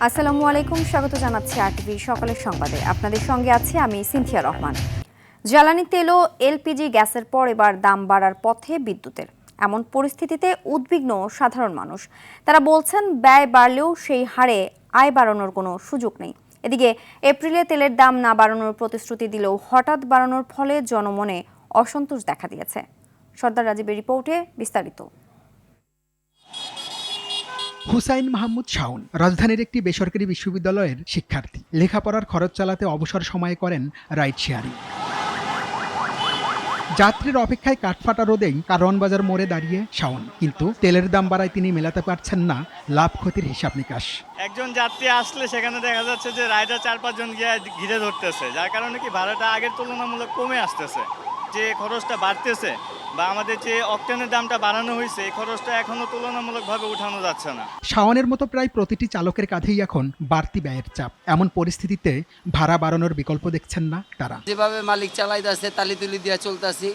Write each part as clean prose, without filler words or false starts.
আসসালামু আলাইকুম, স্বাগত জানাচ্ছি আরটিভি সকালের সংবাদে। আপনাদের সঙ্গে আছি আমি সিনথিয়া রহমান। জ্বালানি তেল ও এলপিজি গ্যাসের পর এবার দাম বাড়ার পথে বিদ্যুতের। এমন পরিস্থিতিতে উদ্বিগ্ন সাধারণ মানুষ। তারা বলছেন ব্যয় বাড়লেও সেই হারে আয় বাড়ানোর কোনো সুযোগ নেই। এদিকে এপ্রিলে তেলের দাম না বাড়ানোর প্রতিশ্রুতি দিলেও হঠাৎ বাড়ানোর ফলে জনমনে অসন্তোষ দেখা দিয়েছে। সর্দার রাজীবের রিপোর্টে বিস্তারিত। হুসাইন মাহমুদ শাওন রাজধানীর একটি বেসরকারি বিশ্ববিদ্যালয়ের শিক্ষার্থী। লেখাপড়ার খরচ চালাতে অবসর সময়ে করেন রাইড শেয়ারিং। যাত্রীর অপেক্ষায় কাঠফাটা রোদেই কারওয়ান বাজার মোড়ে দাঁড়িয়ে শাওন, কিন্তু তেলের দাম বাড়ায় তিনি মেলাতে পারছেন না লাভ ক্ষতির হিসাব নিকাশ। একজন যাত্রী আসলে সেখানে দেখা যাচ্ছে যে রাইডার 4-5 জন গিয়ে ঘিরে ধরতেছে, যার কারণে কি ভাড়াটা আগের তুলনামূলক কমে আসতেছে। যে খরচটা বাড়তেছে বা আমাদের যে অকটেনের দামটা বাড়ানো হয়েছে, এই খরচটা এখনো তুলনামূলকভাবে উঠানো যাচ্ছে না। শাওনের মতো প্রায় প্রতিটি চালকের কাঁধেই এখন বাড়তি ব্যয়ের চাপ। এমন পরিস্থিতিতে ভাড়া বাড়ানোর বিকল্প দেখছেন না তারা। যেভাবে মালিক চালাইতেছে তালিতুলি দিয়ে চলতেছি,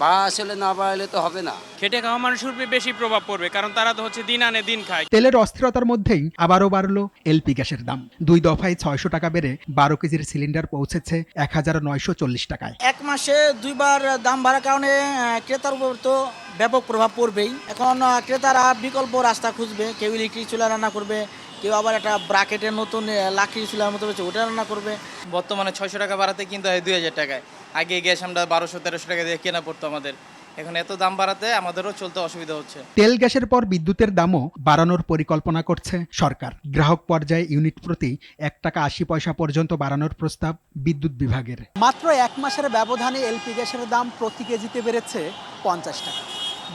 ভাড়া আসলে না বাড়াইলে তো হবে না। খেটে খাওয়া মানুষের উপরে বেশি প্রভাব পড়বে, কারণ তারা তো হচ্ছে দিন আনে দিন খায়। তেলের অস্থিরতার মধ্যেই আবারও বাড়ল এলপি গ্যাসের দাম। 2 দফায় 600 টাকা বেড়ে 12 কেজির সিলিন্ডার পৌঁছেছে 1940 টাকায়। এক মাসে 2 বার দাম বাড়ার কারণে ক্রেতার উপর তো ব্যাপক প্রভাব পড়বেই। এখন ক্রেতারা বিকল্প রাস্তা খুঁজবে, কেউ ইলেকট্রিক চুলা রান্না করবে, কেউ আবার একটা ব্রাকেটের নতুন লাকড়ির চুলার মতো হচ্ছে ওটা রান্না করবে। বর্তমানে 600 টাকা বাড়াতে কিন্তু হয় 2000 টাকায়। আগে গ্যাস আমরা 1200-1300 টাকা দিয়ে কেনা পড়তো আমাদের। এখন এত দাম বাড়াতে আমাদেরও চলতে অসুবিধা হচ্ছে। তেল গ্যাসের পর বিদ্যুতের দামও বাড়ানোর পরিকল্পনা করছে সরকার। গ্রাহক পর্যায়ে ইউনিট প্রতি 1 টাকা 80 পয়সা পর্যন্ত বাড়ানোর প্রস্তাব বিদ্যুৎ বিভাগের। মাত্র 1 মাসের ব্যবধানে এলপি গ্যাসের দাম প্রতি কেজিতে বেড়েছে 50 টাকা।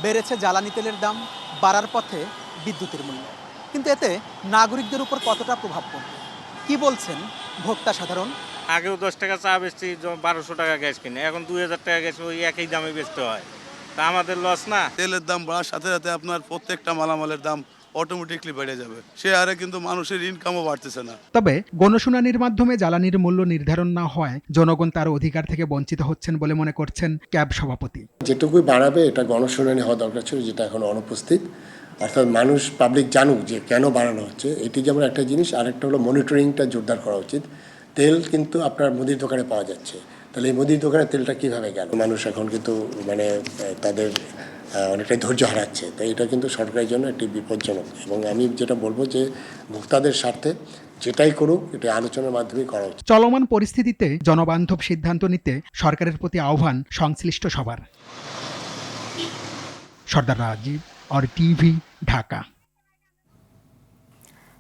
বেড়েছে জ্বালানি তেলের দাম, বাড়ার পথে বিদ্যুতের মূল্য। কিন্তু এতে নাগরিকদের উপর কতটা প্রভাব পড়বে, কি বলছেন ভোক্তা সাধারণ? আগেও 10 টাকা চা বেচছি, 1200 টাকা গ্যাস কিনে, এখন 2000 টাকা গ্যাস ওই একই দামে বেচতে হয়। তা আমাদের লস না? তেলের দাম বাড়ার সাথে সাথে আপনার প্রত্যেকটা মালামালের দাম অটোমেটিকলি বেড়ে যাবে। সে হারে কিন্তু মানুষের ইনকামও বাড়তেছে না। তবে গণশুনানির মাধ্যমে জ্বালানির মূল্য নির্ধারণ না হওয়ায় জনগণ তার অধিকার থেকে বঞ্চিত হচ্ছেন বলে মনে করছেন ক্যাব সভাপতি। যেটুকুই বাড়াবে এটা গণশুনানি হওয়া দরকার ছিল, যেটা এখন অনুপস্থিত। অর্থাৎ মানুষ পাবলিক জানুক যে কেন বাড়ানো হচ্ছে, এটি যেমন একটা জিনিস। আরেকটা হলো মনিটরিংটা জোরদার করা উচিত। তেল কিন্তু আপনার মুদির দোকানে পাওয়া যাচ্ছে, তাহলে এই মুদির দোকানে তেলটা কিভাবে গেল? মানুষ এখন কিন্তু তাদের অনেকটাই ধৈর্য হারাচ্ছে। তাই এটা কিন্তু সরকারের জন্য একটি বিপজ্জনক। এবং আমি যেটা বলবো যে ভোক্তাদের স্বার্থে যেটাই করুক এটা আলোচনার মাধ্যমে করা উচিত। চলমান পরিস্থিতিতে জনবান্ধব সিদ্ধান্ত নিতে সরকারের প্রতি আহ্বান সংশ্লিষ্ট সবার। সর্দার রাজীব, আরটিভি, ঢাকা।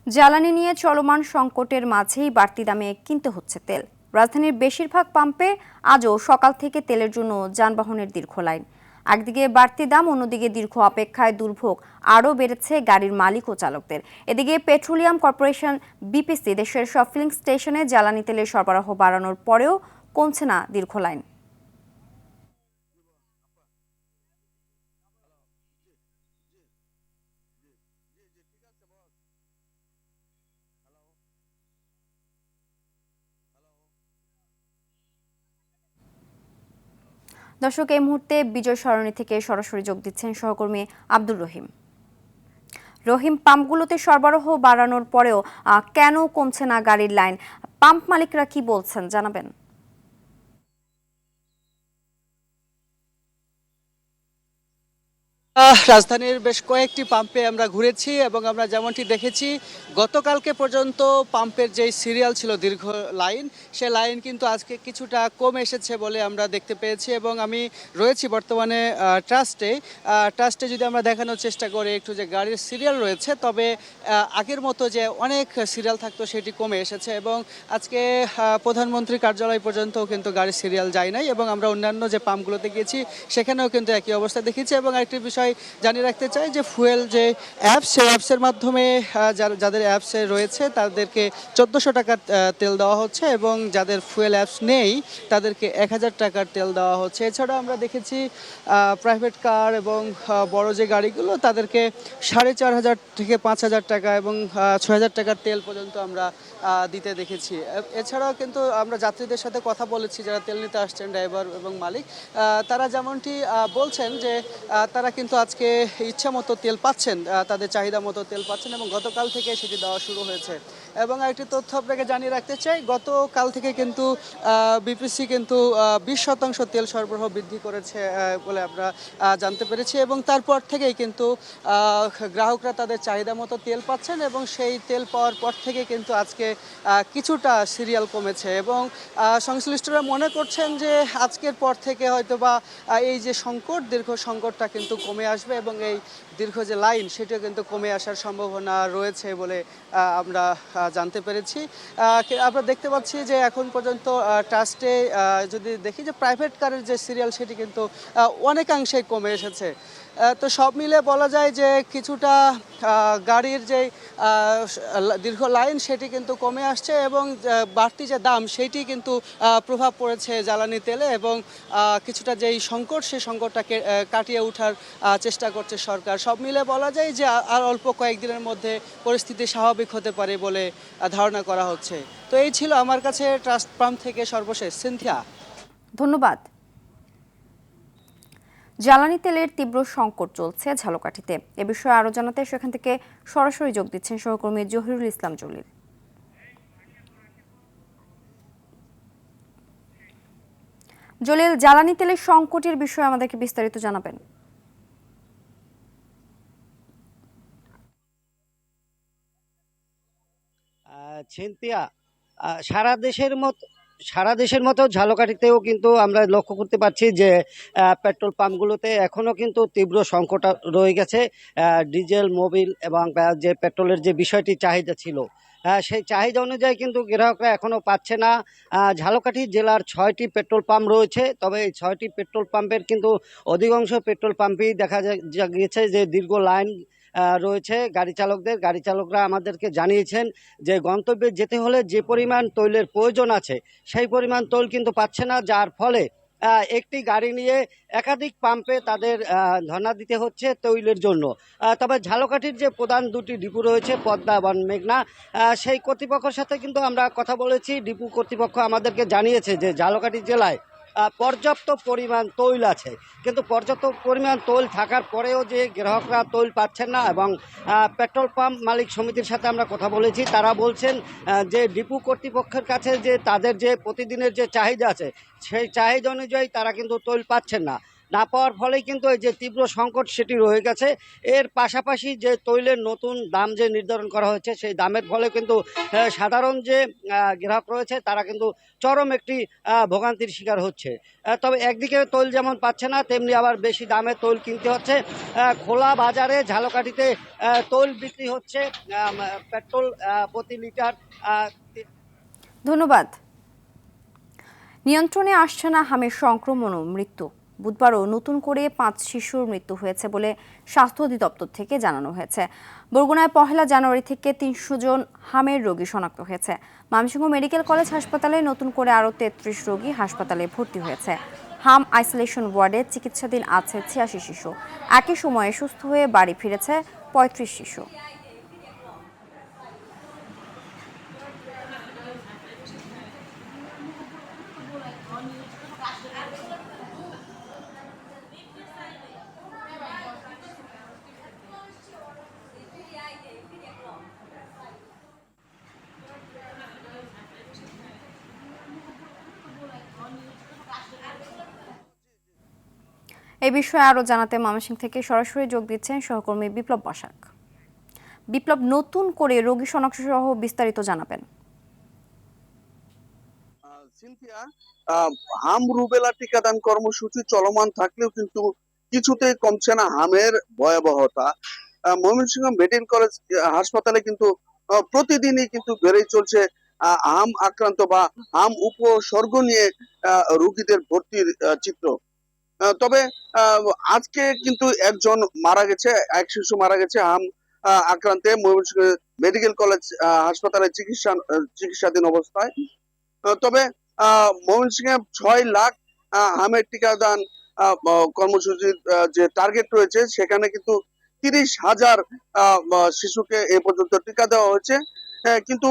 জ্বালানি নিয়ে চলমান সংকটের মাঝেই বাড়তি দামে কিনতে হচ্ছে তেল। রাজধানীর বেশিরভাগ পাম্পে আজও সকাল থেকে তেলের জন্য যানবাহনের দীর্ঘ লাইন। একদিকে বাড়তি দাম, অন্যদিকে দীর্ঘ অপেক্ষায় দুর্ভোগ আরও বেড়েছে গাড়ির মালিক ও চালকদের। এদিকে পেট্রোলিয়াম কর্পোরেশন বিপিসি দেশের সব ফিলিং স্টেশনে জ্বালানি তেলের সরবরাহ বাড়ানোর পরেও কমছে না দীর্ঘ লাইন। দর্শক, এই মুহূর্তে বিজয় সরণি থেকে সরাসরি যোগ দিচ্ছেন সহকর্মী আব্দুর রহিম। রহিম, পাম্পগুলোতে সরবরাহ বাড়ানোর পরেও কেন কমছে না গাড়ির লাইন? পাম্প মালিকরা কি বলছেন জানাবেন? রাজধানীর বেশ কয়েকটি পাম্পে আমরা ঘুরেছি এবং আমরা যেমনটি দেখেছি গতকালকে পর্যন্ত পাম্পের যেই সিরিয়াল ছিল দীর্ঘ লাইন, সে লাইন কিন্তু আজকে কিছুটা কমে এসেছে বলে আমরা দেখতে পেয়েছি। এবং আমি রয়েছি বর্তমানে ট্রাস্টে যদি আমরা দেখানোর চেষ্টা করি একটু যে গাড়ির সিরিয়াল রয়েছে, তবে আগের মতো যে অনেক সিরিয়াল থাকতো সেটি কমে এসেছে। এবং আজকে প্রধানমন্ত্রী কার্যালয় পর্যন্তও কিন্তু গাড়ির সিরিয়াল যায় নাই। এবং আমরা অন্যান্য যে পাম্পগুলোতে গিয়েছি সেখানেও কিন্তু একই অবস্থা দেখেছি। এবং আরেকটি বিষয় জানিয়ে রাখতে চাই যে ফুয়েল যে অ্যাপস, সেই অ্যাপসের মাধ্যমে যাদের অ্যাপসে রয়েছে তাদেরকে 1400 টাকার তেল দেওয়া হচ্ছে এবং যাদের ফুয়েল অ্যাপস নেই তাদেরকে 1000 টাকার তেল দেওয়া হচ্ছে। এছাড়াও আমরা দেখেছি প্রাইভেট কার এবং বড় যে গাড়িগুলো তাদেরকে 4500 থেকে 5000 টাকা এবং 6000 টাকার তেল পর্যন্ত আমরা দিতে দেখেছি। এছাড়াও কিন্তু আমরা যাত্রীদের সাথে কথা বলেছি যারা তেল নিতে আসছেন, ড্রাইভার এবং মালিক, তারা যেমনটি বলছেন যে তারা কিন্তু আজকে ইচ্ছা মতো তেল পাচ্ছেন, তাদের চাহিদা মতো তেল পাচ্ছেন এবং গতকাল থেকে সেটি দেওয়া শুরু হয়েছে। এবং আরেকটি তথ্য আপনাকে জানিয়ে রাখতে চাই, গতকাল থেকে কিন্তু বিপিসি কিন্তু 20% তেল সরবরাহ বৃদ্ধি করেছে বলে আমরা জানতে পেরেছি, এবং তারপর থেকেই কিন্তু গ্রাহকরা তাদের চাহিদা মতো তেল পাচ্ছেন, এবং সেই তেল পাওয়ার পর থেকে কিন্তু আজকে কিছুটা সিরিয়াল কমেছে, এবং সংশ্লিষ্টরা মনে করছেন যে আজকের পর থেকে হয়তোবা এই যে দীর্ঘ সংকটটা কিন্তু কমে আসবে, এবং এই দীর্ঘ যে লাইন সেটিও কিন্তু কমে আসার সম্ভাবনা রয়েছে বলে আমরা জানতে পেরেছি। আমরা দেখতে পাচ্ছি যে এখন পর্যন্ত ট্রাস্টে যদি দেখি যে প্রাইভেট কারের যে সিরিয়াল সেটি কিন্তু অনেকাংশেই কমে এসেছে। তো সব মিলে বলা যায় যে কিছুটা গাড়ির যে দীর্ঘ লাইন সেটি কিন্তু কমে আসছে, এবং বাড়তি যে দাম সেটি কিন্তু প্রভাব পড়েছে জ্বালানি তেলে, এবং কিছুটা যেই সংকট সেই সংকটটাকে কাটিয়ে ওঠার চেষ্টা করছে সরকার। সব মিলে বলা যায় যে আর অল্প কয়েকদিনের মধ্যে পরিস্থিতি স্বাভাবিক হতে পারে বলে ধারণা করা হচ্ছে। তো এই ছিল আমার কাছে ট্রাস্ট পাম্প থেকে সর্বশেষ। সিনথিয়া, ধন্যবাদ। জ্বালানি তেলের তীব্র সংকট চলছে ঝালকাঠিতে। এ বিষয়ে আরো জানাতে সেখান থেকে সরাসরি যোগ দিচ্ছেন সহকর্মী জহিরুল ইসলাম জলিল। জলিল, জ্বালানি তেলের সংকটের বিষয়ে আমাদেরকে বিস্তারিত জানাবেন। ছিনতিয়া সারা দেশের মতো ঝালকাঠিতেও কিন্তু আমরা লক্ষ্য করতে পারছি যে পেট্রোল পাম্পগুলোতে এখনও কিন্তু তীব্র সংকট রয়ে গেছে। ডিজেল, মোবিল এবং যে পেট্রোলের যে বিষয়টি চাহিদা ছিল, সেই চাহিদা অনুযায়ী কিন্তু গ্রাহকরা এখনও পাচ্ছে না। ঝালকাঠি জেলার 6টি পেট্রোল পাম্প রয়েছে, তবে এই 6টি পেট্রোল পাম্পের কিন্তু অধিকাংশ পেট্রোল পাম্পেই দেখা গিয়েছে যে দীর্ঘ লাইন রয়েছে গাড়ি চালকরা আমাদেরকে জানিয়েছেন যে গন্তব্যে যেতে হলে যে পরিমাণ তৈলের প্রয়োজন আছে সেই পরিমাণ তৈল কিন্তু পাচ্ছে না, যার ফলে একটি গাড়ি নিয়ে একাধিক পাম্পে তাদের ধর্ণা দিতে হচ্ছে তৈলের জন্য। তবে ঝালকাঠির যে প্রধান দুটি ডিপো রয়েছে, পদ্মা এবং মেঘনা, সেই কর্তৃপক্ষের সাথে কিন্তু আমরা কথা বলেছি। ডিপো কর্তৃপক্ষ আমাদেরকে জানিয়েছে যে ঝালকাঠি জেলায় পর্যাপ্ত পরিমাণ তৈল আছে, কিন্তু পর্যাপ্ত পরিমাণ তৈল থাকার পরেও যে গ্রাহকরা তৈল পাচ্ছেন না, এবং পেট্রোল পাম্প মালিক সমিতির সাথে আমরা কথা বলেছি, তারা বলছেন যে ডিপো কর্তৃপক্ষের কাছে যে তাদের যে প্রতিদিনের যে চাহিদা আছে সেই চাহিদা অনুযায়ী তারা কিন্তু তৈল পাচ্ছেন না পাওয়ার ফলে কিন্তু এই যে তীব্র সংকট সেটি রয়ে গেছে। এর পাশাপাশি যে তৈলের নতুন দাম যে নির্ধারণ করা হয়েছে সেই দামের ফলে কিন্তু সাধারণ যে গ্রাহক রয়েছে তারা কিন্তু চরম একটি ভোগান্তির শিকার হচ্ছে। তবে একদিকে তৈল যেমন পাচ্ছে না, তেমনি আবার বেশি দামে তৈল কিনতে হচ্ছে। খোলা বাজারে ঝালকাঠিতে তৈল বিক্রি হচ্ছে পেট্রোল প্রতি লিটার। ধন্যবাদ। নিয়ন্ত্রণে আসছে না হামের সংক্রমণ ও মৃত্যু। বুধবারও নতুন করে 5 শিশুর মৃত্যু হয়েছে বলে স্বাস্থ্য অধিদপ্তর থেকে জানানো হয়েছে। বরগুনায় 1 জানুয়ারি থেকে 300 জন হামের রোগী শনাক্ত হয়েছে। ময়মনসিংহ মেডিকেল কলেজ হাসপাতালে নতুন করে আরও 33 রোগী হাসপাতালে ভর্তি হয়েছে। হাম আইসোলেশন ওয়ার্ডে চিকিৎসাধীন আছে 86 শিশু। একই সময়ে সুস্থ হয়ে বাড়ি ফিরেছে 35 শিশু। এই বিষয়ে আরো জানাতে ময়মনসিংহ থেকে সরাসরি যোগ দিচ্ছেন সহকর্মী বিপ্লব বসাক। বিপ্লব, নতুন করে রোগী শনাক্ত সহ বিস্তারিত জানাবেন। সিনথিয়া, হাম রুবেলা টিকাদান কর্মসূচি চলমান থাকলেও কিন্তু কিছুতেই কমছে না হামের ভয়াবহতা। ময়মনসিংহ মেডিকেল কলেজ হাসপাতালে কিন্তু প্রতিদিনই কিন্তু বেড়েই চলছে হাম আক্রান্ত বা হাম উপসর্গ নিয়ে রোগীদের ভর্তির চিত্র। তবে আজকে কিন্তু একজন মারা গেছে, এক শিশু মারা গেছে হাম আক্রান্তে ময়মনসিংহ মেডিকেল কলেজ হাসপাতালে চিকিৎসাধীন অবস্থায়। তবে ময়মনসিংহে 6 লাখ হামের টিকাদান কর্মসূচির যে টার্গেট রয়েছে সেখানে কিন্তু 30,000 শিশুকে এ পর্যন্ত টিকা দেওয়া হয়েছে, কিন্তু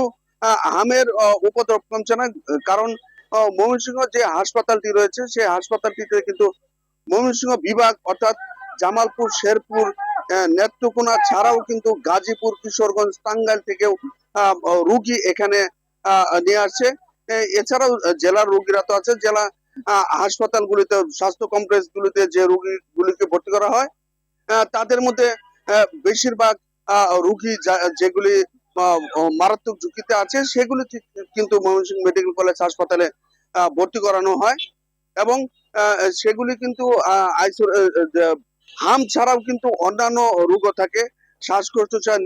হামের উপদ্রব কমছে না। কারণ ময়মনসিংহ যে হাসপাতালটি রয়েছে সেই হাসপাতালটিতে কিন্তু ময়মনসিংহ বিভাগ অর্থাৎ জামালপুর, শেরপুর নেত্রকোনা ছাড়াও কিন্তু গাজীপুর, কিশোরগঞ্জ, টাঙ্গাইল থেকেও রোগী এখানে নিয়ে আসছে। এছাড়াও জেলার রোগীরা তো আছে, জেলা হাসপাতালগুলিতে, স্বাস্থ্য কমপ্লেক্সগুলিতে যে রোগীগুলিকে ভর্তি করা হয় তাদের মধ্যে বেশিরভাগ রোগী যেগুলি মারাত্মক ঝুঁকিতে আছে সেগুলি কিন্তু ময়মনসিংহ মেডিকেল কলেজ হাসপাতালে ভর্তি করানো হয় এবং সেগুলি কিন্তু হাম ছাড়াও কিন্তু অন্যান্য রোগও থাকে, শ্বাসকষ্ট ছাড়া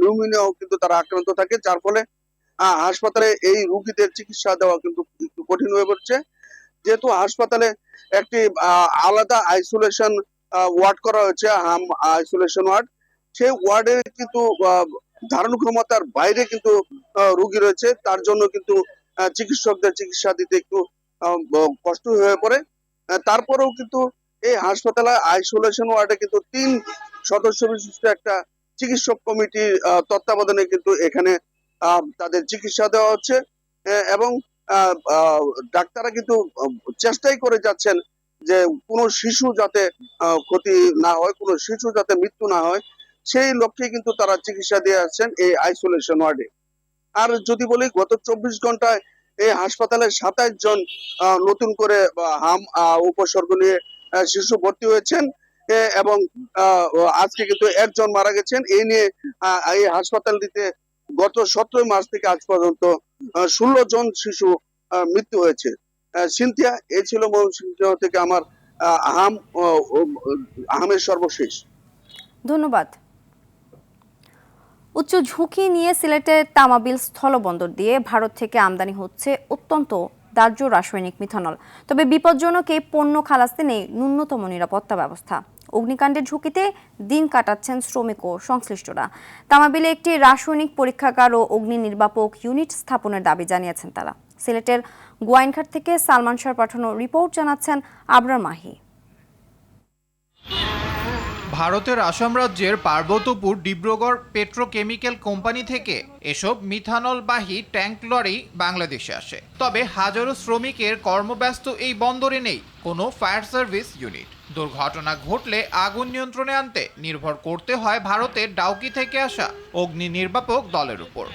নিউমোনিয়াও কিন্তু তারা আক্রান্ত থাকে, যার ফলে হাসপাতালে এই রোগীদের চিকিৎসা দেওয়া কিন্তু একটু কঠিন হয়ে পড়ছে। যেহেতু হাসপাতালে একটি আলাদা আইসোলেশন ওয়ার্ড করা হয়েছে, হাম আইসোলেশন ওয়ার্ড, সেই ওয়ার্ডের কিন্তু ধারণ ক্ষমতার বাইরে কিন্তু রোগী রয়েছে, তার জন্য কিন্তু চিকিৎসকদের চিকিৎসা দিতে একটু কষ্ট হয়ে পড়ে। তারপরেও কিন্তু এই হাসপাতালে আইসোলেশন ওয়ার্ডে কিন্তু 3 সদস্য বিশিষ্ট একটা চিকিৎসক কমিটির তত্ত্বাবধানে কিন্তু এখানে তাদের চিকিৎসা দেওয়া হচ্ছে এবং ডাক্তাররা কিন্তু চেষ্টাই করে যাচ্ছেন যে কোনো শিশু যাতে ক্ষতি না হয়, কোনো শিশু যাতে মৃত্যু না হয়, সেই লক্ষ্যে কিন্তু তারা চিকিৎসা দিয়ে আসছেন এই আইসোলেশন ওয়ার্ডে। আর যদি বলি গত 24 ঘন্টায় এই হাসপাতালে 27 জন নতুন করে হাম উপসর্গ নিয়ে শিশু ভর্তি হয়েছেন এবং আজকে কিন্তু একজন মারা গেছেন। এই নিয়ে এই হাসপাতালটিতে গত 17 মার্চ থেকে আজ পর্যন্ত 16 জন শিশু মৃত্যু হয়েছে। সিনথিয়া, এই ছিল ময়মনসিংহ থেকে আমার আহামের সর্বশেষ। ধন্যবাদ। উচ্চ ঝুঁকি নিয়ে সিলেটের তামাবিল স্থলবন্দর দিয়ে ভারত থেকে আমদানি হচ্ছে অত্যন্ত দাহ্য রাসায়নিক মিথানল। তবে বিপজ্জনক এই পণ্য খালাসে নেই ন্যূনতম নিরাপত্তা ব্যবস্থা। অগ্নিকাণ্ডের ঝুঁকিতে দিন কাটাচ্ছেন শ্রমিক ও সংশ্লিষ্টরা। তামাবিলে একটি রাসায়নিক পরীক্ষাগার ও অগ্নি নির্বাপক ইউনিট স্থাপনের দাবি জানিয়েছেন তারা। সিলেটের গোয়াইনঘাট থেকে সালমান শাহর পাঠানো রিপোর্ট জানাচ্ছেন আবরার মাহি। ভারতের আসাম রাজ্যের পার্বতীপুর ডিব্রুগড় পেট্রোকেমিক্যাল কোম্পানি থেকে এসব মিথানলবাহী ট্যাঙ্ক লরি বাংলাদেশে আসে। তবে হাজারো শ্রমিকের কর্মব্যস্ত এই বন্দরে নেই কোনো ফায়ার সার্ভিস ইউনিট। দুর্ঘটনা ঘটলে আগুন নিয়ন্ত্রণে আনতে নির্ভর করতে হয় ভারতের ডাউকি থেকে আসা অগ্নি নির্বাপক দলের উপর।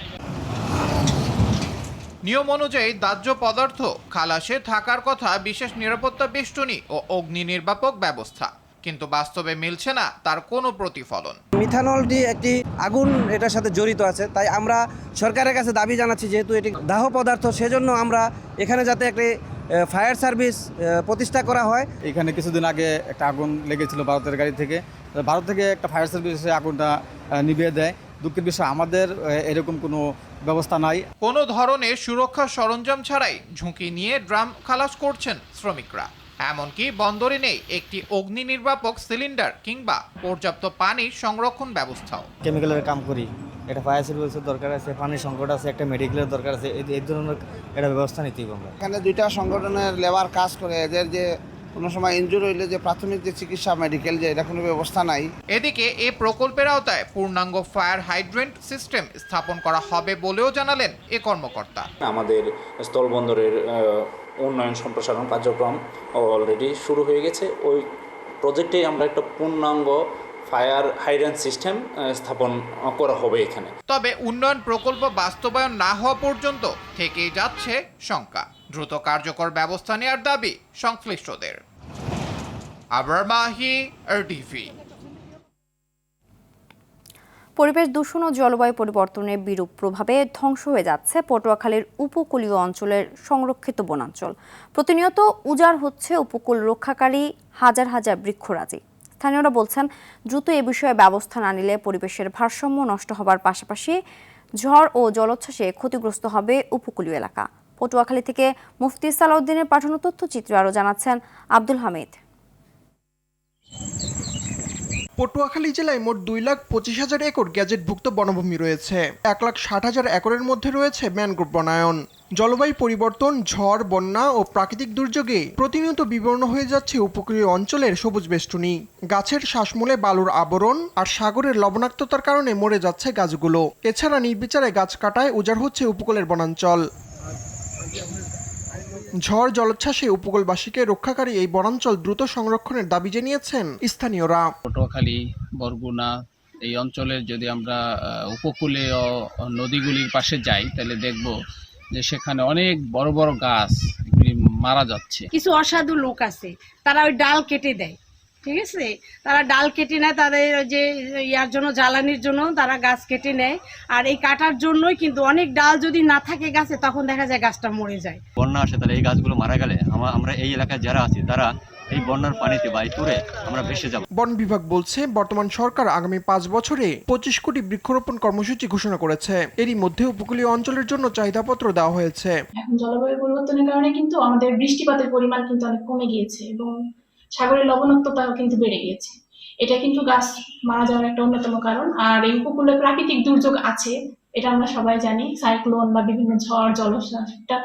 নিয়ম অনুযায়ী দাহ্য পদার্থ খালাসে থাকার কথা বিশেষ নিরাপত্তা বেষ্টনী ও অগ্নি নির্বাপক ব্যবস্থা, কিন্তু বাস্তবে মিলছে না তার কোনো প্রতিফলন। মিথানলটি একটি আগুন এটার সাথে জড়িত আছে, তাই আমরা সরকারের কাছে দাবি জানাচ্ছি যেহেতু এটি দাহ পদার্থ, সেজন্য আমরা এখানে যাতে একটি ফায়ার সার্ভিস প্রতিষ্ঠা করা হয়। এখানে কিছুদিন আগে একটা আগুন লেগেছিল ভারতের গাড়ি থেকে, ভারত থেকে একটা ফায়ার সার্ভিস এসে আগুনটা নিভিয়ে দেয়। দুঃখের বিষয় আমাদের এরকম কোনো ব্যবস্থা নাই। কোনো ধরনের সুরক্ষা সরঞ্জাম ছাড়াই ঝুঁকি নিয়ে ড্রাম খালাস করছেন শ্রমিকরা। এমনকি বন্দরে নেই একটি অগ্নি নির্বাপক সিলিন্ডার কিংবা পর্যাপ্ত পানির সংরক্ষণ ব্যবস্থাও। কেমিক্যালের কাম করি, এটা ফায়ার সার্ভিসের দরকার আছে, পানির সংকট আছে, একটা মেডিকেলের দরকার আছে, এই ধরনের একটা ব্যবস্থা নিতেই আমরা। এখানে 2টা সংগঠনের লেবার কাজ করে, এদের যে কোনো সময় ইনজুরি হইলে যে প্রাথমিক যে চিকিৎসা মেডিকেল যে এটা কোনো ব্যবস্থা নাই। এদিকে এই প্রকল্পের আওতায় পূর্ণাঙ্গ ফায়ার হাইড্রেন্ট সিস্টেম স্থাপন করা হবে বলেও জানালেন এ কর্মকর্তা। আমাদের স্থলবন্দরের উন্নয়ন সম্প্রসারণ কার্যক্রম অলরেডি শুরু হয়ে গেছে। ওই প্রজেক্টে আমরা একটা পূর্ণাঙ্গ ফায়ার হাইড্রেন্ট সিস্টেম স্থাপন করা হবে এখানে। তবে উন্নয়ন প্রকল্প বাস্তবায়ন না হওয়া পর্যন্ত থেকেই যাচ্ছে শঙ্কা। দ্রুত কার্যকর ব্যবস্থা নেওয়ার দাবি সংশ্লিষ্টদের। আবরার মাহি, RTV। পরিবেশ দূষণ ও জলবায়ু পরিবর্তনের বিরূপ প্রভাবে ধ্বংস হয়ে যাচ্ছে পটুয়াখালীর উপকূলীয় অঞ্চলের সংরক্ষিত বনাঞ্চল। প্রতিনিয়ত উজাড় হচ্ছে উপকূল রক্ষাকারী হাজার হাজার বৃক্ষরাজি। স্থানীয়রা বলছেন, দ্রুত এ বিষয়ে ব্যবস্থা না নিলে পরিবেশের ভারসাম্য নষ্ট হবার পাশাপাশি ঝড় ও জলোচ্ছ্বাসে ক্ষতিগ্রস্ত হবে উপকূলীয় এলাকা। পটুয়াখালী থেকে মুফতি সালাউদ্দিনের পাঠানো তথ্যচিত্র আরও জানাচ্ছেন আব্দুল হামিদ। পটুয়াখালী জেলায় মোট 2,25,000 একর গ্যাজেটভুক্ত বনভূমি রয়েছে। 1,60,000 একরের মধ্যে রয়েছে ম্যানগ্রোভ বনায়ন। জলবায়ু পরিবর্তন, ঝড়, বন্যা ও প্রাকৃতিক দুর্যোগে প্রতিনিয়ত বিবর্ণ হয়ে যাচ্ছে উপকূলীয় অঞ্চলের সবুজ বেষ্টনী। গাছের শ্বাসমূলে বালুর আবরণ আর সাগরের লবণাক্ততার কারণে মরে যাচ্ছে গাছগুলো। এছাড়া নির্বিচারে গাছ কাটায় উজাড় হচ্ছে উপকূলের বনাঞ্চল। ঝড় জলোচ্ছ্বাসে উপকূলবাসীকে রক্ষাকারী এই বনাঞ্চল দ্রুত সংরক্ষণের দাবি জানিয়েছেন স্থানীয়রা। পটুয়াখালী, বরগুনা এই অঞ্চলের যদি আমরা উপকূলীয় নদীগুলির পাশে যাই তাহলে দেখব যে সেখানে অনেক বড় বড় গাছ মারা যাচ্ছে। কিছু অসাধু লোক আছে, তারা ওই ডাল কেটে দেয়, ঠিক আছে, তারা ডাল কেটে নেয় তাদের যে ইয়ার জন্য, জ্বালানির জন্য তারা গাছ কেটে নেয়। আর এই কাটার জন্যই কিন্তু অনেক ডাল যদি না থাকে গাছে, তখন দেখা যায় গাছটা মরে যায়। বন্যা আসে তাহলে এই গাছগুলো মারা গেলে আমরা এই এলাকায় যারা আছি তারা এই বন্যার পানিতে বা এই তুরে আমরা ভেসে যাব। বন বিভাগ বলছে বর্তমান সরকার আগামী 5 বছরে 25 কোটি বৃক্ষরোপণ কর্মসূচি ঘোষণা করেছে। এরই মধ্যে উপকূলীয় অঞ্চলের জন্য চাহিদাপত্র দেওয়া হয়েছে। এখন জলবায়ু পরিবর্তনের কারণে কিন্তু আমাদের বৃষ্টিপাতের পরিমাণ কিন্তু অনেক কমে গিয়েছে এবং সাগরের লবণাক্ততাও কিন্তু বেড়ে গিয়েছে। এটা কিন্তু গাছ মারা যাওয়ার একটা অন্যতম কারণ। আর এই উপকূলে প্রাকৃতিক দুর্যোগ আছে, এটা আমরা সবাই জানি, সাইক্লোন বা বিভিন্ন ঝড় জলোচ্ছ্বাসটা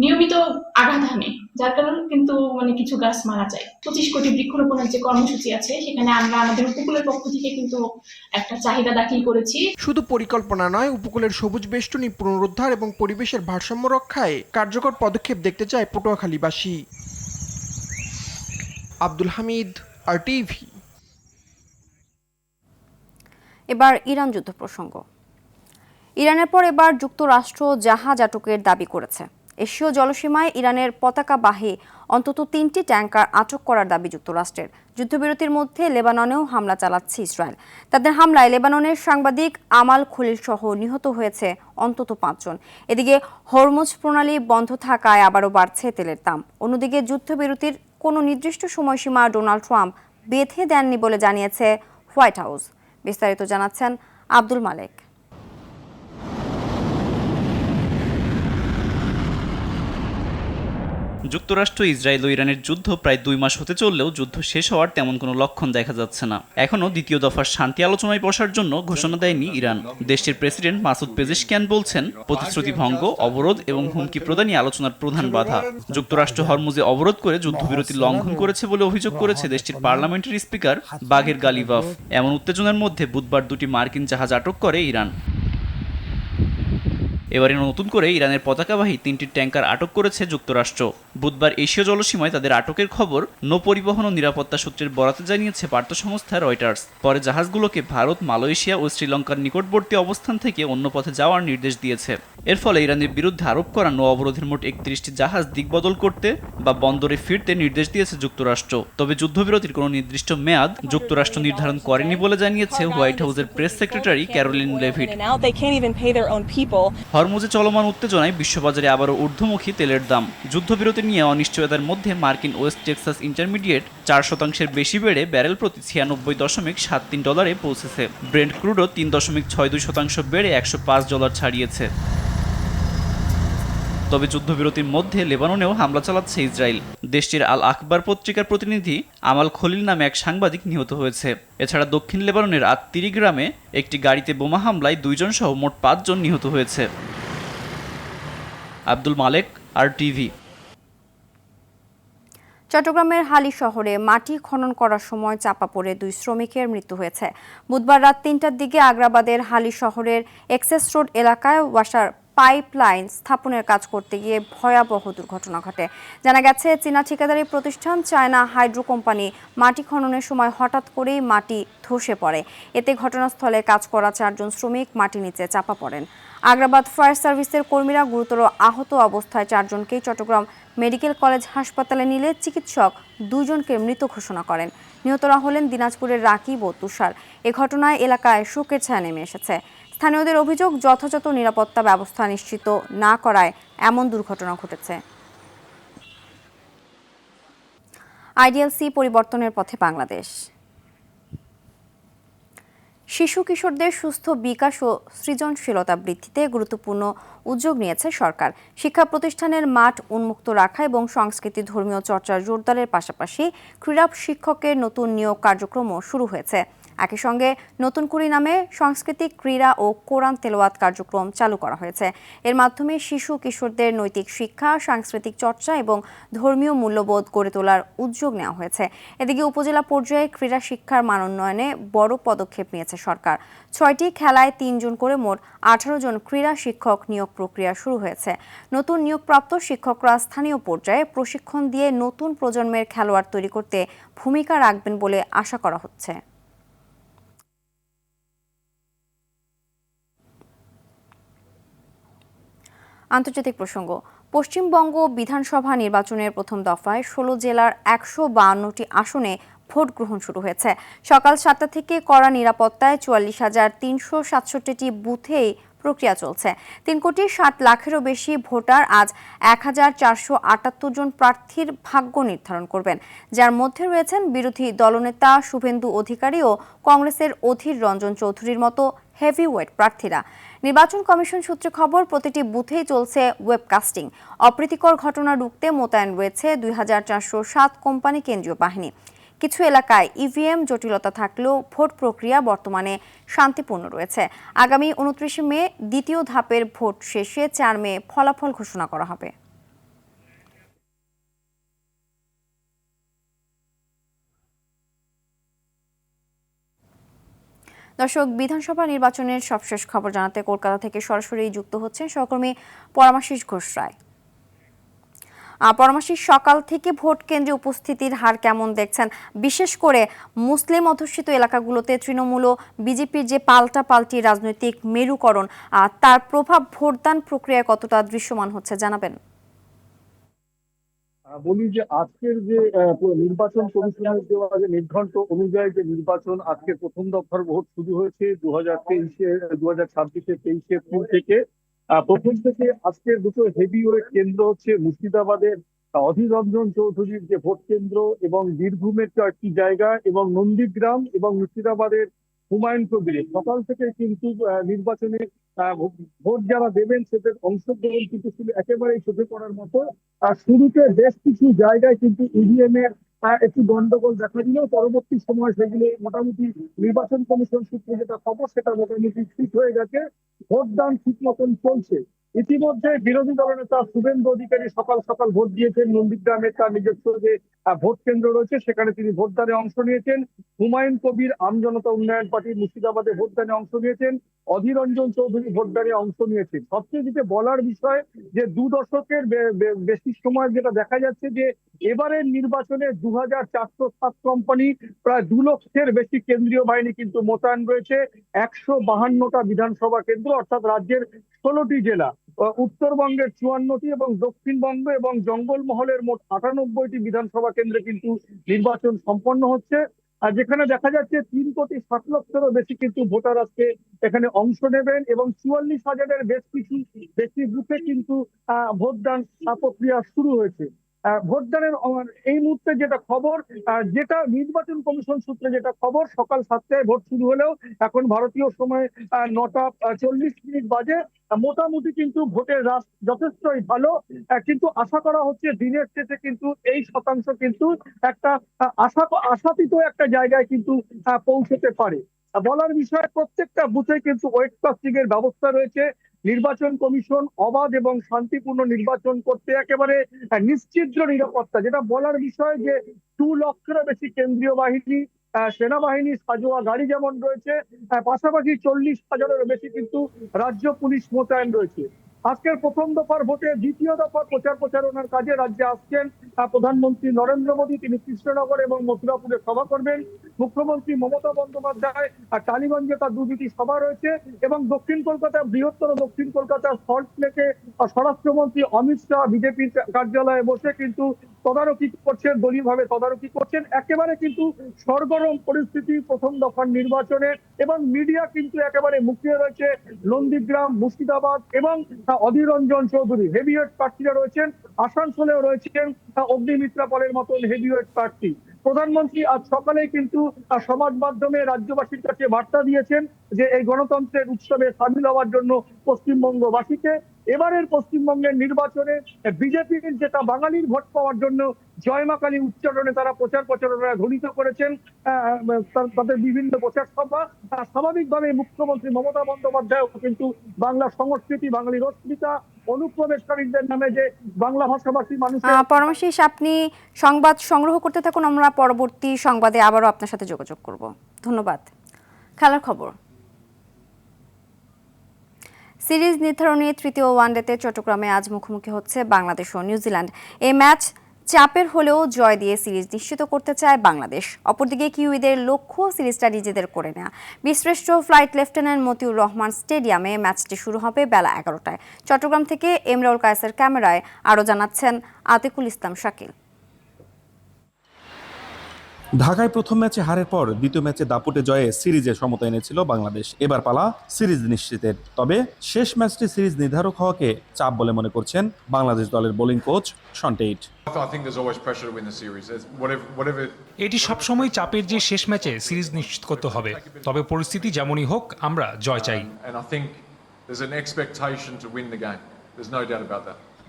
নিয়মিত আঘাত হানে, যার কারণে কিন্তু কিছু গাছ মারা যায়। 25 কোটি বৃক্ষরোপণের যে কর্মসূচি আছে সেখানে আমরা আমাদের উপকূলের পক্ষ থেকে কিন্তু একটা চাহিদা দাখিল করেছি। শুধু পরিকল্পনা নয়, উপকূলের সবুজ বেষ্টনী পুনরুদ্ধার এবং পরিবেশের ভারসাম্য রক্ষায় কার্যকর পদক্ষেপ দেখতে চায় পটুয়াখালীবাসী। আব্দুল হামিদ, RTV। এবার ইরান যুদ্ধ প্রসঙ্গ। ইরানের পর এবার যুক্তরাষ্ট্র জাহাজ আটকের দাবি করেছে। এশীয় জলসীমায় ইরানের পতাকাবাহী অন্তত 3টি ট্যাঙ্কার আটক করার দাবি যুক্তরাষ্ট্রের। যুদ্ধবিরতির মধ্যে লেবাননেও হামলা চালাচ্ছে ইসরায়েল। তাদের হামলায় লেবাননের সাংবাদিক আমাল খলিল সহ নিহত হয়েছে অন্তত 5 জন। এদিকে হরমুজ প্রণালী বন্ধ থাকায় আবারও বাড়ছে তেলের দাম। অন্যদিকে যুদ্ধবিরতির কোনো নির্দিষ্ট সময়সীমা ডোনাল্ড ট্রাম্প বেঁধে দেননি বলে জানিয়েছে হোয়াইট হাউস। বিস্তারিত জানাচ্ছেন আব্দুল মালেক। যুক্তরাষ্ট্র, ইসরায়েল ও ইরানের যুদ্ধ প্রায় 2 মাস হতে চললেও যুদ্ধ শেষ হওয়ার তেমন কোনো লক্ষণ দেখা যাচ্ছে না। এখনও দ্বিতীয় দফার শান্তি আলোচনায় বসার জন্য ঘোষণা দেয়নি ইরান। দেশটির প্রেসিডেন্ট মাসুদ পেজেশকিয়ান বলছেন, প্রতিশ্রুতি ভঙ্গ, অবরোধ এবং হুমকি প্রদানই আলোচনার প্রধান বাধা। যুক্তরাষ্ট্র হরমুজে অবরোধ করে যুদ্ধবিরতি লঙ্ঘন করেছে বলে অভিযোগ করেছে দেশটির পার্লামেন্টের স্পিকার বাগের গালিবাফ। এমন উত্তেজনার মধ্যে বুধবার 2টি মার্কিন জাহাজ আটক করে ইরান। এবারে নতুন করে ইরানের পতাকাবাহী 3টি ট্যাঙ্কার আটক করেছে যুক্তরাষ্ট্র। বুধবার এশীয় জলসীমায় তাদের আটকের খবর নৌপরিবহন ও নিরাপত্তা সূত্রের বরাতে জানিয়েছে বার্তা সংস্থা রয়টার্স। পরে জাহাজগুলোকে ভারত, মালয়েশিয়া ও শ্রীলঙ্কার নিকটবর্তী অবস্থান থেকে অন্য পথে যাওয়ার নির্দেশ দিয়েছে। এর ফলে ইরানের বিরুদ্ধে আরোপ করা নৌ অবরোধের মোট 31টি জাহাজ দিকবদল করতে বা বন্দরে ফিরতে নির্দেশ দিয়েছে যুক্তরাষ্ট্র। তবে যুদ্ধবিরতির কোনো নির্দিষ্ট মেয়াদ যুক্তরাষ্ট্র নির্ধারণ করেনি বলে জানিয়েছে হোয়াইট হাউসের প্রেস সেক্রেটারি ক্যারোলিন লেভিট। হরমুজে চলমান উত্তেজনায় বিশ্ববাজারে আবারও ঊর্ধ্বমুখী তেলের দাম। যুদ্ধবিরতি নিয়ে অনিশ্চয়তার মধ্যে মার্কিন ওয়েস্ট টেক্সাস ইন্টারমিডিয়েট 4% বেশি বেড়ে ব্যারেল প্রতি $96.73 পৌঁছেছে। ব্রেন্ট ক্রুডও 3.62% বেড়ে $105 ছাড়িয়েছে। তবে যুদ্ধবিরতির মধ্যে লেবাননেও হামলা চালাচ্ছে ইসরায়েল। দেশটির আল আখবার পত্রিকার প্রতিনিধি আমাল খলিল নামে এক সাংবাদিক নিহত হয়েছে। এছাড়া দক্ষিণ লেবাননের আত্তিরি গ্রামে একটি গাড়িতে বোমা হামলায় 2 জন সহ মোট 5 জন নিহত হয়েছে। আব্দুল মালেক, RTV। চট্টগ্রামের হালি শহরে মাটি খনন করার সময় চাপা পড়ে 2 শ্রমিকের মৃত্যু হয়েছে। বুধবার রাত 3টার দিকে আগ্রাবাদের হালি শহরের এক্সেস রোড এলাকায় ওয়াসার পাইপলাইন স্থাপনের কাজ করতে গিয়ে ভয়াবহ দুর্ঘটনা ঘটে। জানা গেছে, চীনা ঠিকাদারি প্রতিষ্ঠান চায়না হাইড্রো কোম্পানি মাটি খননের সময় হঠাৎ করেই মাটি ধসে পড়ে। এতে ঘটনাস্থলে কাজ করা 4 জন শ্রমিক মাটি নিচে চাপা পড়েন। আগ্রাবাদ ফায়ার সার্ভিসের কর্মীরা গুরুতর আহত অবস্থায় 4 জনকেই চট্টগ্রাম মেডিকেল কলেজ হাসপাতালে নিলে চিকিৎসক 2 জনকে মৃত ঘোষণা করেন। নিহতরা হলেন দিনাজপুরের রাকিব ও তুষার। এ ঘটনায় এলাকায় শোকের ছায়া নেমে এসেছে। স্থানীয়দের অভিযোগ, যথাযথ নিরাপত্তা ব্যবস্থা নিশ্চিত না করায় এমন দুর্ঘটনা ঘটেছে। IDLC পরিবর্তনের পথে বাংলাদেশ। শিশু কিশোরদের সুস্থ বিকাশ ও সৃজনশীলতা বৃদ্ধিতে গুরুত্বপূর্ণ উদ্যোগ নিয়েছে সরকার। শিক্ষা প্রতিষ্ঠানের মাঠ উন্মুক্ত রাখা এবং সংস্কৃতি ধর্মীয় চর্চার জোরদারের পাশাপাশি ক্রীড়া শিক্ষকের নতুন নিয়োগ কার্যক্রমও শুরু হয়েছে। একই সঙ্গে নতুন কুড়ি নামে সাংস্কৃতিক, ক্রীড়া ও কোরআন তেলাওয়াত কার্যক্রম চালু করা হয়েছে। এর মাধ্যমে শিশু কিশোরদের নৈতিক শিক্ষা, সাংস্কৃতিক চর্চা এবং ধর্মীয় মূল্যবোধ গড়ে তোলার উদ্যোগ নেওয়া হয়েছে। এদিকে উপজেলা পর্যায়ে ক্রীড়া শিক্ষার মান উন্নয়নে বড় পদক্ষেপ নিয়েছে সরকার। 6টি খেলায় 3 জন করে মোট 18 জন ক্রীড়া শিক্ষক নিয়োগ প্রক্রিয়া শুরু হয়েছে। নতুন নিয়োগপ্রাপ্ত শিক্ষকরা স্থানীয় পর্যায়ে প্রশিক্ষণ দিয়ে নতুন প্রজন্মের খেলোয়াড় তৈরি করতে ভূমিকা রাখবেন বলে আশা করা হচ্ছে। আন্তর্জাতিক প্রসঙ্গ। পশ্চিমবঙ্গ বিধানসভা নির্বাচনের প্রথম দফায় 16 জেলার 152টি আসনে ভোট গ্রহণ শুরু হয়েছে। সকাল 7টা থেকে কড়া নিরাপত্তায় 44,367টি বুথেই প্রক্রিয়া চলছে। 3,60,00,000-এরও বেশি ভোটার আজ 1,478 জন প্রার্থীর ভাগ্য নির্ধারণ করবেন, যার মধ্যে রয়েছেন বিরোধী দলনেতা শুভেন্দু অধিকারী ও কংগ্রেসের অধীর রঞ্জন চৌধুরীর মতো হেভিওয়েট প্রার্থীরা। নির্বাচন কমিশন সূত্রে খবর, প্রতিটি বুথেই চলছে ওয়েবকাস্টিং। অপ্রীতিকর ঘটনা রুখতে মোতায়েন রয়েছে 2,407 কোম্পানি কেন্দ্রীয় বাহিনী। কিছু এলাকায় ইভিএম জটিলতা থাকলেও ভোট প্রক্রিয়া বর্তমানে শান্তিপূর্ণ রয়েছে। আগামী 29 মে দ্বিতীয় ধাপের ভোট শেষে 4 মে ফলাফল ঘোষণা করা হবে। দর্শক, বিধানসভা নির্বাচনের সবশেষ খবর জানাতে কলকাতা থেকে সরাসরি যুক্ত হচ্ছেন সহকর্মী পরমাশিস ঘোষ রায়। পরমাশিস, সকাল থেকে ভোট কেন্দ্রে উপস্থিতির হার কেমন দেখছেন? বিশেষ করে মুসলিম অধ্যুষিত এলাকাগুলোতে তৃণমূল ও বিজেপির যে পাল্টাপাল্টি রাজনৈতিক মেরুকরণ, তার প্রভাব ভোটদান প্রক্রিয়ায় কতটা দৃশ্যমান হচ্ছে জানাবেন? বলি যে আজকের যে নির্বাচন কমিশনের দেওয়া যে নির্ঘণ্ট অনুযায়ী যে নির্বাচন, আজকে প্রথম দফার ভোট শুরু হয়েছে 2023 এপ্রিল থেকে। প্রথম থেকে আজকের দুটো হেভিওয়েট কেন্দ্র হচ্ছে মুর্শিদাবাদের অধীর রঞ্জন চৌধুরীর যে ভোট কেন্দ্র এবং বীরভূমের কয়েকটি জায়গা এবং নন্দীগ্রাম এবং মুর্শিদাবাদের হুমায়ুন কবির। সকাল থেকে কিন্তু নির্বাচনে ভোট যারা দেবেন সেদের অংশগ্রহণ কিন্তু ছিল একেবারেই চোখে পড়ার মতো। শুরুতে বেশ কিছু জায়গায় কিন্তু ইভিএম এর একটু গন্ডগোল দেখা দিলেও পরবর্তী সময় সেগুলো মোটামুটি নির্বাচন কমিশন সূত্রে যেটা খবর সেটা মোটামুটি ঠিক হয়ে গেছে। ভোটদান ঠিক মতন চলছে। ইতিমধ্যে বিরোধী দলনেতা শুভেন্দু অধিকারী সকাল সকাল ভোট দিয়েছেন। নন্দীগ্রামে তার নিজস্ব যে ভোট কেন্দ্র রয়েছে সেখানে তিনি ভোটদানে অংশ নিয়েছেন। হুমায়ুন কবির আমজনতা উন্নয়ন পার্টির মুর্শিদাবাদে ভোটদানে অংশ নিয়েছেন। অধীর রঞ্জন চৌধুরী ভোটদানে অংশ নিয়েছেন। সবচেয়ে যেটা বলার বিষয় যে 2 দশকের বেশি সময় যেটা দেখা যাচ্ছে যে এবারের নির্বাচনে 2,407 কোম্পানি, প্রায় 2 লক্ষের বেশি কেন্দ্রীয় বাহিনী কিন্তু মোতায়েন রয়েছে 152টা বিধানসভা কেন্দ্র, অর্থাৎ রাজ্যের 16টি জেলা, উত্তরবঙ্গের 54টি এবং দক্ষিণবঙ্গ এবং জঙ্গলমহলের মোট 98টি বিধানসভা কেন্দ্রে কিন্তু নির্বাচন সম্পন্ন হচ্ছে। আর যেখানে দেখা যাচ্ছে 3,60,00,000-এরও বেশি কিন্তু ভোটার আজকে এখানে অংশ নেবেন এবং 44,000-এর বেশি বুথে কিন্তু ভোটদান প্রক্রিয়া শুরু হয়েছে। ভোটদানের এই মুহূর্তে যেটা খবর, যেটা নির্বাচন কমিশন সূত্রে যেটা খবর, সকাল 7টায় ভোট শুরু হলেও এখন ভারতীয় সময় 9:40 বাজে। মোটামুটি কিন্তু ভোটের রাশ যথেষ্টই ভালো, কিন্তু আশা করা হচ্ছে দিনের শেষে কিন্তু এই শতাংশ কিন্তু একটা আশাতীত একটা জায়গায় কিন্তু পৌঁছতে পারে। বলার বিষয়, প্রত্যেকটা বুথে কিন্তু ওয়েবকাস্টিং এর ব্যবস্থা রয়েছে। নির্বাচন কমিশন অবাধ এবং শান্তিপূর্ণ নির্বাচন করতে একেবারে নিশ্চিদ্র নিরাপত্তা, যেটা বলার বিষয় যে 2 লক্ষেরও বেশি কেন্দ্রীয় বাহিনী, সেনাবাহিনী, সাজোয়া গাড়ি যেমন রয়েছে, পাশাপাশি 40,000-এরও বেশি কিন্তু রাজ্য পুলিশ মোতায়েন রয়েছে। আজকের প্রথম দফার ভোটে দ্বিতীয় দফার প্রচারণার কাজে রাজ্যে আসছেন প্রধানমন্ত্রী নরেন্দ্র মোদী। তিনি কৃষ্ণনগর এবং মথুরাপুরে সভা করবেন। মুখ্যমন্ত্রী মমতা বন্দ্যোপাধ্যায় টালিগঞ্জে তার 2টি সভা রয়েছে এবং দক্ষিণ কলকাতা, বৃহত্তর দক্ষিণ কলকাতার সল্ট লেকে স্বরাষ্ট্রমন্ত্রী অমিত শাহ বিজেপির কার্যালয়ে বসে কিন্তু তদারকি করছেন, দলীয়ভাবে তদারকি করছেন। একেবারে কিন্তু সরগরম পরিস্থিতি প্রথম দফার নির্বাচনে এবং মিডিয়া কিন্তু একেবারে মুখিয়ে রয়েছে নন্দীগ্রাম, মুর্শিদাবাদ এবং অধীর রঞ্জন চৌধুরী হেভিওয়েট প্রার্থীরা রয়েছেন। আসানসোলেও রয়েছেন অগ্নিমিত্রা পলের মতন হেভিওয়েট প্রার্থী। প্রধানমন্ত্রী আজ সকালেই কিন্তু সমাজ মাধ্যমে রাজ্যবাসীর কাছে বার্তা দিয়েছেন যে এই গণতন্ত্রের উৎসবে সামিল হওয়ার জন্য পশ্চিমবঙ্গবাসীকে এবারের পশ্চিমবঙ্গের নির্বাচনে বিজেপির যেটা বাঙালির ভোট পাওয়ার জন্য জয়মাকালী উচ্চারণে তারা প্রচার প্রচারণা ধ্বনিত করেছেন, তাদের বিভিন্ন প্রচার সভা। স্বাভাবিকভাবে মুখ্যমন্ত্রী মমতা বন্দ্যোপাধ্যায়ও কিন্তু বাংলা সংস্কৃতি, বাঙালির অস্মিতা, অনুপ্রবেশকারীদের নামে যে বাংলা ভাষাভাষী মানুষ। পরমেশিস, আপনি সংবাদ সংগ্রহ করতে থাকুন, আমরা পরবর্তী সংবাদে আবারও আপনার সাথে যোগাযোগ করব। ধন্যবাদ। খেলার খবর। সিরিজ নির্ধারণী তৃতীয় ওয়ানডেতে চট্টগ্রামে আজ মুখোমুখি হচ্ছে বাংলাদেশ ও নিউজিল্যান্ড। এই ম্যাচ চাপের হলেও জয় দিয়ে সিরিজ নিশ্চিত করতে চায় বাংলাদেশ। অপরদিকে কিউইদের লক্ষ্য সিরিজটা নিজেদের করে নেওয়া। বীরশ্রেষ্ঠ ফ্লাইট লেফটেন্যান্ট মতিউর রহমান স্টেডিয়ামে ম্যাচটি শুরু হবে বেলা 11টায়। চট্টগ্রাম থেকে এমরাউল কায়েসের ক্যামেরায় আরও জানাচ্ছেন আতিকুল ইসলাম শাকিল। ঢাকায় প্রথম ম্যাচে হারের পর দ্বিতীয় ম্যাচে দাপুটে জয়ে সিরিজে সমতা এনেছিল বাংলাদেশ। এবার পালা সিরিজ নিশ্চিতের। তবে শেষ ম্যাচটি সিরিজ নির্ধারক হওয়াকে চাপ বলে মনে করছেন বাংলাদেশ দলের বোলিং কোচ শন টেইট। এটি সবসময় চাপের যে শেষ ম্যাচে সিরিজ নিশ্চিত করতে হবে, তবে পরিস্থিতি যেমনই হোক আমরা জয় চাই।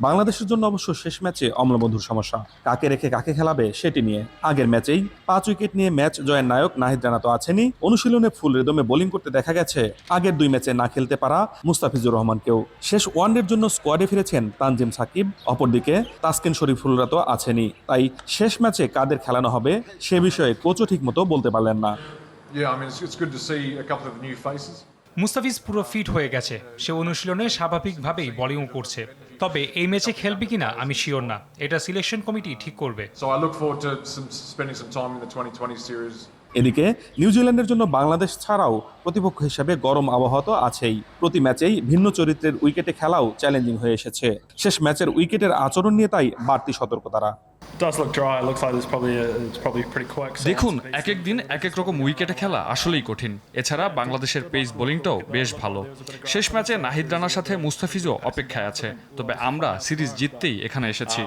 বাংলাদেশের জন্য অবশ্য শেষ ম্যাচে অম্লমধুর সমস্যা। কাকে রেখে কাকে খেলাবে সেটি নিয়ে। আগের ম্যাচেই 5 উইকেট নিয়ে ম্যাচ জয়ের নায়ক নাহিদ রানা তো আছেনই, অনুশীলনে ফুল রিদমে বোলিং করতে দেখা গেছে আগের 2 ম্যাচে না খেলতে পারা মুস্তাফিজুর রহমানকেও। শেষ ওয়ানডের জন্য স্কোয়াডে ফিরেছেন তানজিম সাকিব, অপরদিকে তাসকিন শরীফুলরা তো আছেনই। তাই শেষ ম্যাচে কাদের খেলানো হবে সে বিষয়ে কোচও ঠিকমতো বলতে পারলেন না। মুস্তাফিজ পুরো ফিট হয়ে গেছে, সে অনুশীলনে স্বাভাবিকভাবেই বোলিং করছে। তবে এই ম্যাচে খেলবে কিনা আমি শিওর না, এটা সিলেকশন কমিটি ঠিক করবে। এদিকে নিউজিল্যান্ডের জন্য বাংলাদেশ ছাড়াও প্রতিপক্ষ হিসেবে গরম আবহাওয়া তো আছেই। প্রতি ম্যাচেই ভিন্ন চরিত্রের উইকেটে খেলাও চ্যালেঞ্জিং হয়ে এসেছে। শেষ ম্যাচের উইকেটের আচরণ নিয়ে তাই বাড়তি সতর্কতারা। দেখুন, এক এক দিন এক এক রকম উইকেটে খেলা আসলেই কঠিন। এছাড়া বাংলাদেশের পেস বোলিংটাও বেশ ভালো। শেষ ম্যাচে নাহিদ রানার সাথে মুস্তাফিজও অপেক্ষায় আছে। তবে আমরা সিরিজ জিততেই এখানে এসেছি।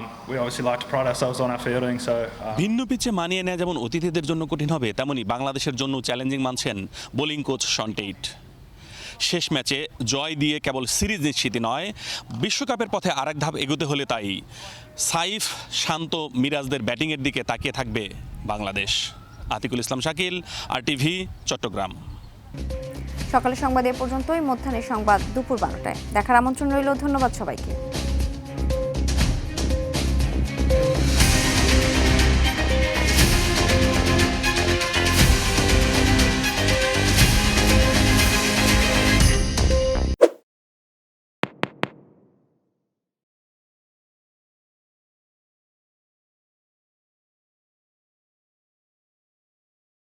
ভিন্ন পিচে মানিয়ে নেওয়া যেমন অতিথিদের জন্য কঠিন হবে, তেমনি বাংলাদেশের জন্য চ্যালেঞ্জিং মানছেন বোলিং কোচ শন টেইট। শেষ ম্যাচে জয় দিয়ে কেবল সিরিজ নিশ্চিত নয়, বিশ্বকাপের পথে আরেক ধাপ এগোতে হলে তাই সাইফ, শান্ত, মিরাজদের ব্যাটিংয়ের দিকে তাকিয়ে থাকবে বাংলাদেশ। আতিকুল ইসলাম শাকিল, RTV, চট্টগ্রাম। সকালের সংবাদ এ পর্যন্তই। মধ্যাহ্নের সংবাদ দুপুর 12টায় দেখার আমন্ত্রণ রইল। ধন্যবাদ সবাইকে।